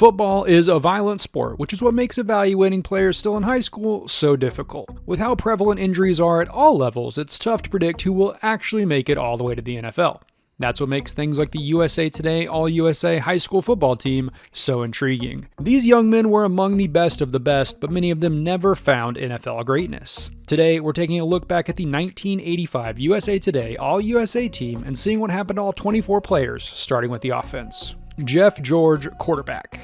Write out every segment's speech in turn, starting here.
Football is a violent sport, which is what makes evaluating players still in high school so difficult. With how prevalent injuries are at all levels, it's tough to predict who will actually make it all the way to the NFL. That's what makes things like the USA Today All-USA high school football team so intriguing. These young men were among the best of the best, but many of them never found NFL greatness. Today, we're taking a look back at the 1985 USA Today All-USA team and seeing what happened to all 24 players, starting with the offense. Jeff George, quarterback.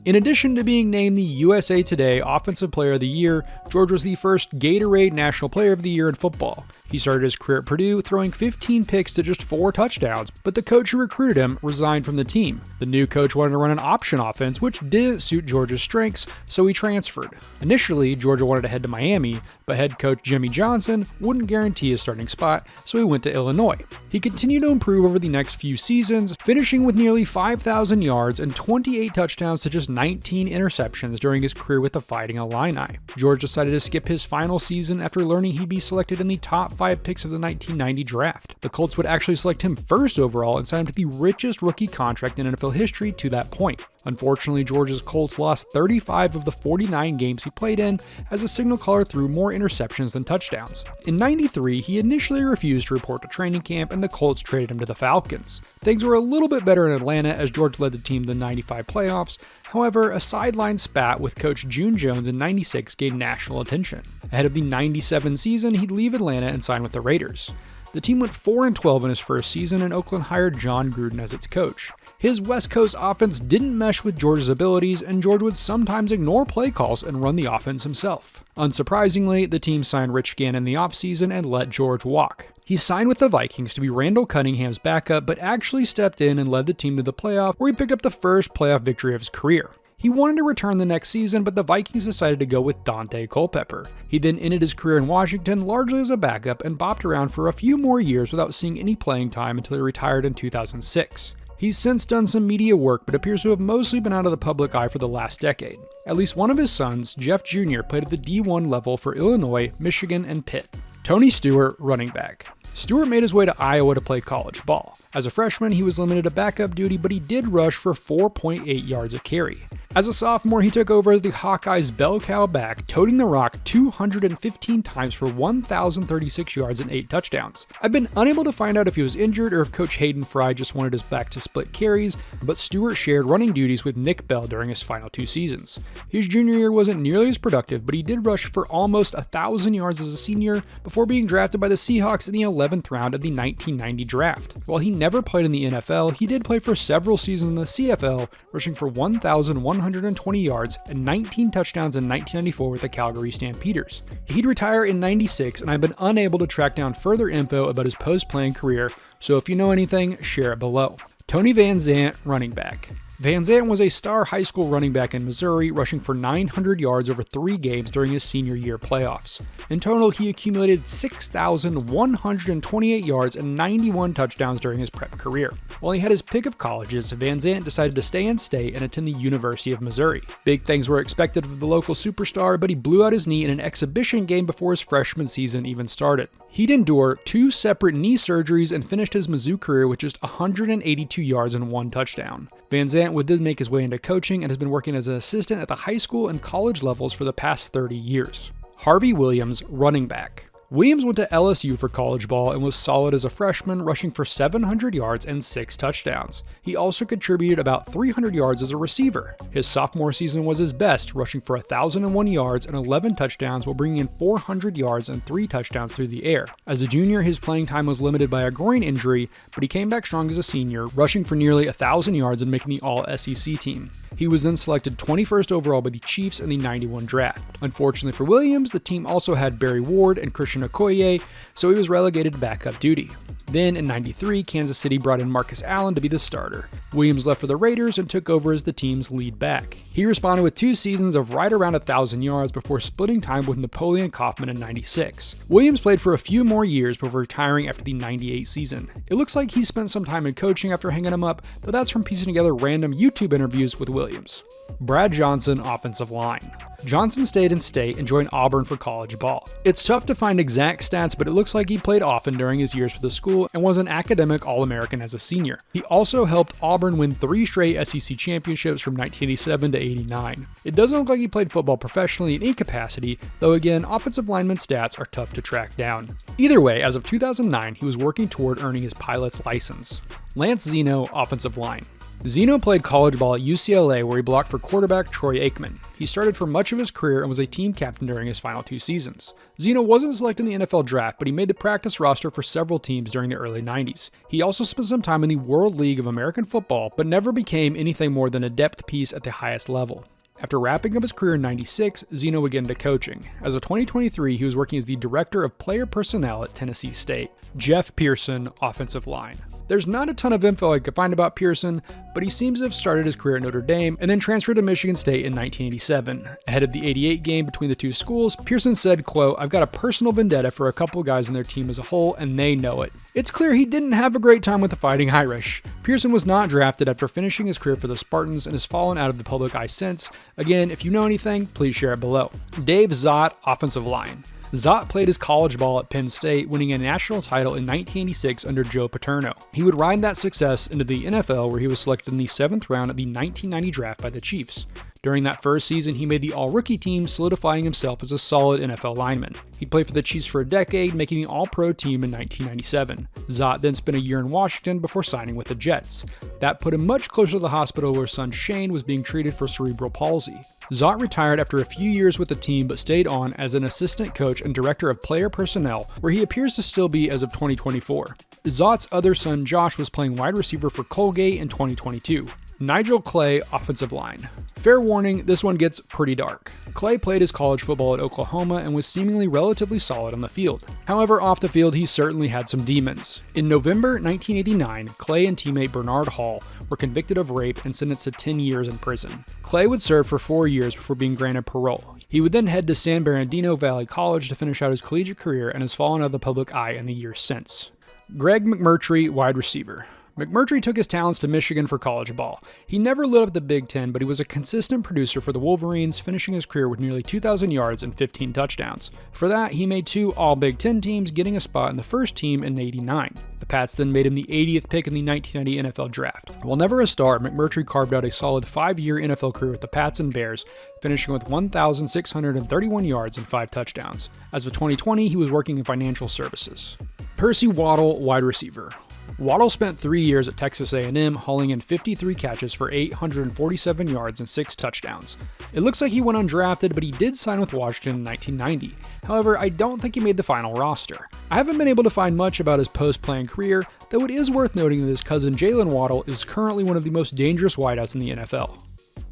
In addition to being named the USA Today Offensive Player of the Year, George was the first Gatorade National Player of the Year in football. He started his career at Purdue, throwing 15 picks to just 4 touchdowns, but the coach who recruited him resigned from the team. The new coach wanted to run an option offense, which didn't suit George's strengths, so he transferred. Initially, Georgia wanted to head to Miami, but head coach Jimmy Johnson wouldn't guarantee his starting spot, so he went to Illinois. He continued to improve over the next few seasons, finishing with nearly 5,000 yards and 28 touchdowns to just 19 interceptions during his career with the Fighting Illini. George decided to skip his final season after learning he'd be selected in the top 5 picks of the 1990 draft. The Colts would actually select him first overall and sign him to the richest rookie contract in NFL history to that point. Unfortunately, George's Colts lost 35 of the 49 games he played in as a signal caller threw more interceptions than touchdowns. In '93, he initially refused to report to training camp and the Colts traded him to the Falcons. Things were a little bit better in Atlanta as George led the team to the '95 playoffs. However, a sideline spat with coach June Jones in '96 gained national attention. Ahead of the '97 season, he'd leave Atlanta and sign with the Raiders. The team went 4-12 in his first season, and Oakland hired John Gruden as its coach. His West Coast offense didn't mesh with George's abilities, and George would sometimes ignore play calls and run the offense himself. Unsurprisingly, the team signed Rich Gannon in the offseason and let George walk. He signed with the Vikings to be Randall Cunningham's backup, but actually stepped in and led the team to the playoff, where he picked up the first playoff victory of his career. He wanted to return the next season, but the Vikings decided to go with Dante Culpepper. He then ended his career in Washington largely as a backup and bopped around for a few more years without seeing any playing time until he retired in 2006. He's since done some media work, but appears to have mostly been out of the public eye for the last decade. At least one of his sons, Jeff Jr., played at the D1 level for Illinois, Michigan, and Pitt. Tony Stewart, running back. Stewart made his way to Iowa to play college ball. As a freshman, he was limited to backup duty, but he did rush for 4.8 yards a carry. As a sophomore, he took over as the Hawkeyes' bell cow back, toting the rock 215 times for 1,036 yards and 8 touchdowns. I've been unable to find out if he was injured or if Coach Hayden Fry just wanted his back to split carries, but Stewart shared running duties with Nick Bell during his final 2 seasons. His junior year wasn't nearly as productive, but he did rush for almost 1,000 yards as a senior before being drafted by the Seahawks in the 11th round of the 1990 draft. While he never played in the NFL, he did play for several seasons in the CFL, rushing for 1,120 yards and 19 touchdowns in 1994 with the Calgary Stampeders. He'd retire in '96, and I've been unable to track down further info about his post-playing career, so if you know anything, share it below. Tony VanZant, running back. VanZant was a star high school running back in Missouri, rushing for 900 yards over 3 games during his senior year playoffs. In total, he accumulated 6,128 yards and 91 touchdowns during his prep career. While he had his pick of colleges, VanZant decided to stay in state and attend the University of Missouri. Big things were expected of the local superstar, but he blew out his knee in an exhibition game before his freshman season even started. He'd endure 2 separate knee surgeries and finished his Mizzou career with just 182 yards and 1 touchdown. VanZant would then make his way into coaching and has been working as an assistant at the high school and college levels for the past 30 years. Harvey Williams, running back. Williams went to LSU for college ball and was solid as a freshman, rushing for 700 yards and 6 touchdowns. He also contributed about 300 yards as a receiver. His sophomore season was his best, rushing for 1,001 yards and 11 touchdowns while bringing in 400 yards and 3 touchdowns through the air. As a junior, his playing time was limited by a groin injury, but he came back strong as a senior, rushing for nearly 1,000 yards and making the All-SEC team. He was then selected 21st overall by the Chiefs in the '91 draft. Unfortunately for Williams, the team also had Barry Warde and Christian Okoye, so he was relegated to backup duty. Then in '93, Kansas City brought in Marcus Allen to be the starter. Williams left for the Raiders and took over as the team's lead back. He responded with 2 seasons of right around 1,000 yards before splitting time with Napoleon Kaufman in '96. Williams played for a few more years before retiring after the '98 season. It looks like he spent some time in coaching after hanging him up, but that's from piecing together random YouTube interviews with Williams. Brad Johnson, offensive line. Johnson stayed in state and joined Auburn for college ball. It's tough to find exact stats, but it looks like he played often during his years for the school and was an academic All-American as a senior. He also helped Auburn win 3 straight SEC championships from 1987 to '89. It doesn't look like he played football professionally in any capacity, though again, offensive lineman stats are tough to track down. Either way, as of 2009, he was working toward earning his pilot's license. Lance Zeno, offensive line. Zeno played college ball at UCLA where he blocked for quarterback Troy Aikman. He started for much of his career and was a team captain during his final 2 seasons. Zeno wasn't selected in the NFL draft, but he made the practice roster for several teams during the early 90s. He also spent some time in the World League of American Football, but never became anything more than a depth piece at the highest level. After wrapping up his career in '96, Zeno went into coaching. As of 2023, he was working as the director of player personnel at Tennessee State. Jeff Pearson, offensive line. There's not a ton of info I could find about Pearson, but he seems to have started his career at Notre Dame and then transferred to Michigan State in 1987. Ahead of the '88 game between the two schools, Pearson said, quote, "I've got a personal vendetta for a couple guys in their team as a whole, and they know it." It's clear he didn't have a great time with the Fighting Irish. Pearson was not drafted after finishing his career for the Spartans and has fallen out of the public eye since. Again, if you know anything, please share it below. Dave Szott, offensive line. Szott played his college ball at Penn State, winning a national title in 1986 under Joe Paterno. He would ride that success into the NFL, where he was selected in the 7th round of the 1990 draft by the Chiefs. During that first season, he made the All-Rookie team, solidifying himself as a solid NFL lineman. He played for the Chiefs for a decade, making the All-Pro team in 1997. Szott then spent a year in Washington before signing with the Jets. That put him much closer to the hospital where son Shane was being treated for cerebral palsy. Szott retired after a few years with the team but stayed on as an assistant coach and director of player personnel, where he appears to still be as of 2024. Zott's other son Josh was playing wide receiver for Colgate in 2022. Nigel Clay, offensive line. Fair warning, this one gets pretty dark. Clay played his college football at Oklahoma and was seemingly relatively solid on the field. However, off the field, he certainly had some demons. In November 1989, Clay and teammate Bernard Hall were convicted of rape and sentenced to 10 years in prison. Clay would serve for 4 years before being granted parole. He would then head to San Bernardino Valley College to finish out his collegiate career and has fallen out of the public eye in the years since. Greg McMurtry, wide receiver. McMurtry took his talents to Michigan for college ball. He never lit up the Big Ten, but he was a consistent producer for the Wolverines, finishing his career with nearly 2,000 yards and 15 touchdowns. For that, he made 2 All-Big Ten teams, getting a spot in the first team in '89. The Pats then made him the 80th pick in the 1990 NFL Draft. While never a star, McMurtry carved out a solid 5-year NFL career with the Pats and Bears, finishing with 1,631 yards and 5 touchdowns. As of 2020, he was working in financial services. Percy Waddle, wide receiver. Waddle spent 3 years at Texas A&M, hauling in 53 catches for 847 yards and 6 touchdowns. It looks like he went undrafted, but he did sign with Washington in 1990. However, I don't think he made the final roster. I haven't been able to find much about his post-playing career, though it is worth noting that his cousin Jalen Waddle is currently one of the most dangerous wideouts in the NFL.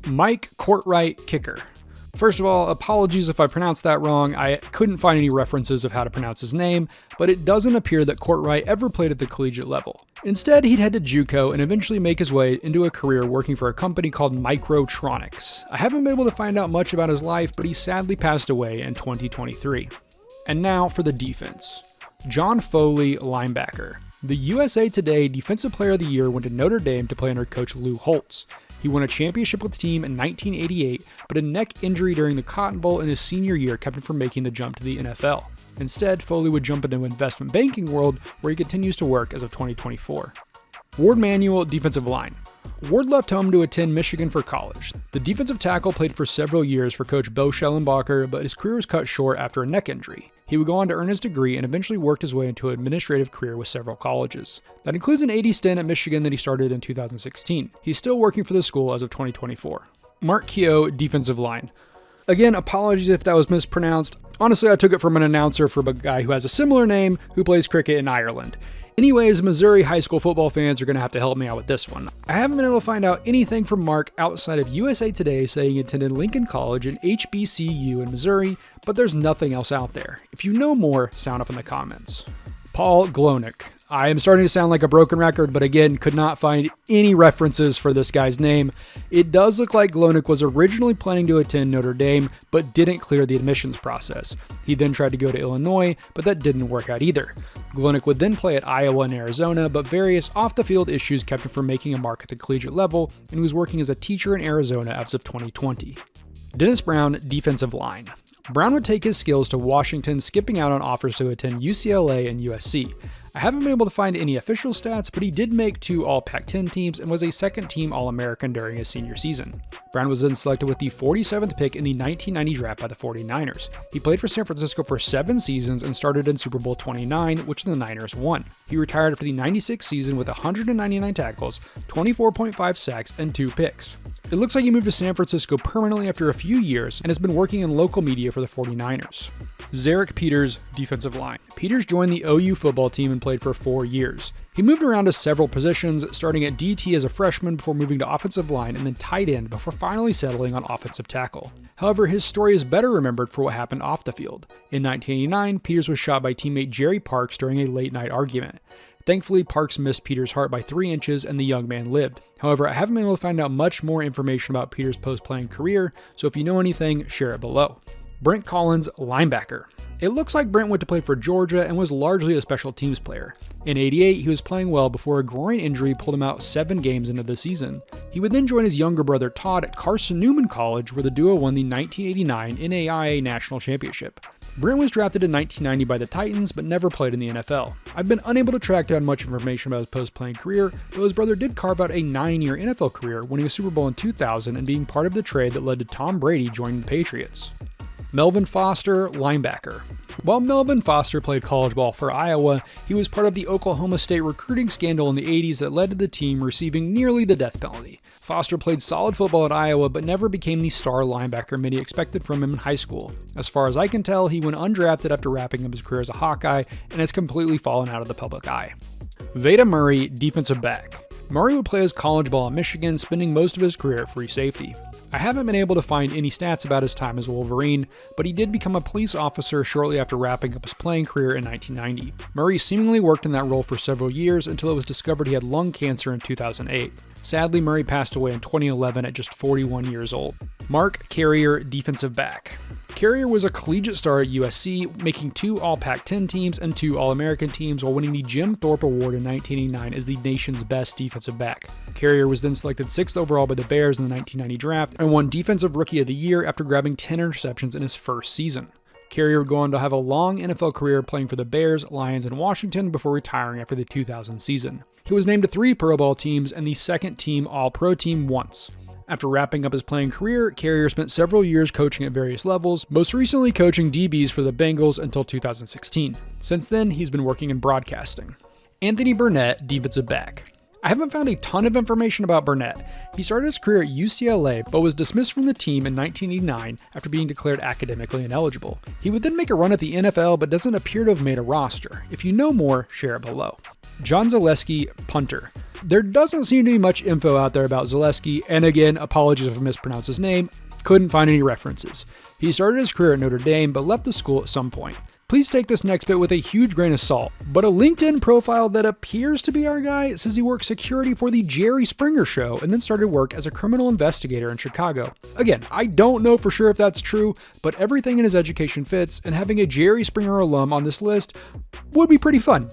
Mike Cortright, kicker. First of all, apologies if I pronounced that wrong. I couldn't find any references of how to pronounce his name, but it doesn't appear that Cortright ever played at the collegiate level. Instead, he'd head to JUCO and eventually make his way into a career working for a company called Microtronics. I haven't been able to find out much about his life, but he sadly passed away in 2023. And now for the defense. John Foley, linebacker. The USA Today Defensive Player of the Year went to Notre Dame to play under coach Lou Holtz. He won a championship with the team in 1988, but a neck injury during the Cotton Bowl in his senior year kept him from making the jump to the NFL. Instead, Foley would jump into investment banking world, where he continues to work as of 2024. Warde Manuel, defensive line. Warde left home to attend Michigan for college. The defensive tackle played for several years for coach Bo Schellenbacher, but his career was cut short after a neck injury. He would go on to earn his degree and eventually worked his way into an administrative career with several colleges. That includes an 80 stint at Michigan that he started in 2016. He's still working for the school as of 2024. Mark Keough, defensive line. Again, apologies if that was mispronounced. Honestly, I took it from an announcer for a guy who has a similar name who plays cricket in Ireland. Anyways, Missouri high school football fans are going to have to help me out with this one. I haven't been able to find out anything from Mark outside of USA Today saying he attended Lincoln College and HBCU in Missouri, but there's nothing else out there. If you know more, sound off in the comments. Paul Glonek, I am starting to sound like a broken record, but again, could not find any references for this guy's name. It does look like Glonek was originally planning to attend Notre Dame, but didn't clear the admissions process. He then tried to go to Illinois, but that didn't work out either. Glonek would then play at Iowa and Arizona, but various off-the-field issues kept him from making a mark at the collegiate level, and he was working as a teacher in Arizona as of 2020. Dennis Brown, defensive line. Brown would take his skills to Washington, skipping out on offers to attend UCLA and USC. I haven't been able to find any official stats, but he did make 2 All-Pac-10 teams and was a second-team All-American during his senior season. Brown was then selected with the 47th pick in the 1990 draft by the 49ers. He played for San Francisco for 7 seasons and started in Super Bowl 29, which the Niners won. He retired after the 96 season with 199 tackles, 24.5 sacks, and 2 picks. It looks like he moved to San Francisco permanently after a few years and has been working in local media for the 49ers. Zarek Peters, defensive line. Peters joined the OU football team and played for 4 years. He moved around to several positions, starting at DT as a freshman before moving to offensive line and then tight end before finally settling on offensive tackle. However, his story is better remembered for what happened off the field. In 1989, Peters was shot by teammate Jerry Parks during a late-night argument. Thankfully, Parks missed Peters' heart by 3 inches and the young man lived. However, I haven't been able to find out much more information about Peters' post-playing career, so if you know anything, share it below. Brent Collins, linebacker. It looks like Brent went to play for Georgia and was largely a special teams player. In '88, he was playing well before a groin injury pulled him out 7 games into the season. He would then join his younger brother Todd at Carson Newman College, where the duo won the 1989 NAIA National Championship. Brent was drafted in 1990 by the Titans, but never played in the NFL. I've been unable to track down much information about his post-playing career, though his brother did carve out a 9-year NFL career, winning a Super Bowl in 2000 and being part of the trade that led to Tom Brady joining the Patriots. Melvin Foster, linebacker. While Melvin Foster played college ball for Iowa, he was part of the Oklahoma State recruiting scandal in the 80s that led to the team receiving nearly the death penalty. Foster played solid football at Iowa, but never became the star linebacker many expected from him in high school. As far as I can tell, he went undrafted after wrapping up his career as a Hawkeye and has completely fallen out of the public eye. Vada Murray, defensive back. Murray would play his college ball at Michigan, spending most of his career at free safety. I haven't been able to find any stats about his time as a Wolverine, but he did become a police officer shortly after wrapping up his playing career in 1990. Murray seemingly worked in that role for several years until it was discovered he had lung cancer in 2008. Sadly, Murray passed away in 2011 at just 41 years old. Mark Carrier, defensive back. Carrier was a collegiate star at USC, making 2 All-Pac-10 teams and 2 All-American teams while winning the Jim Thorpe Award in 1989 as the nation's best defensive back. Carrier was then selected 6th overall by the Bears in the 1990 draft and won Defensive Rookie of the Year after grabbing 10 interceptions in his first season. Carrier would go on to have a long NFL career playing for the Bears, Lions, and Washington before retiring after the 2000 season. He was named to 3 Pro Bowl teams and the second-team All-Pro team once. After wrapping up his playing career, Carrier spent several years coaching at various levels, most recently coaching DBs for the Bengals until 2016. Since then, he's been working in broadcasting. Anthony Burnett, defensive back. I haven't found a ton of information about Burnett. He started his career at UCLA, but was dismissed from the team in 1989 after being declared academically ineligible. He would then make a run at the NFL, but doesn't appear to have made a roster. If you know more, share it below. John Zaleski, punter. There doesn't seem to be much info out there about Zaleski, and again, apologies if I mispronounced his name, couldn't find any references. He started his career at Notre Dame, but left the school at some point. Please take this next bit with a huge grain of salt, but a LinkedIn profile that appears to be our guy says he worked security for the Jerry Springer Show and then started work as a criminal investigator in Chicago. Again, I don't know for sure if that's true, but everything in his education fits, and having a Jerry Springer alum on this list would be pretty fun.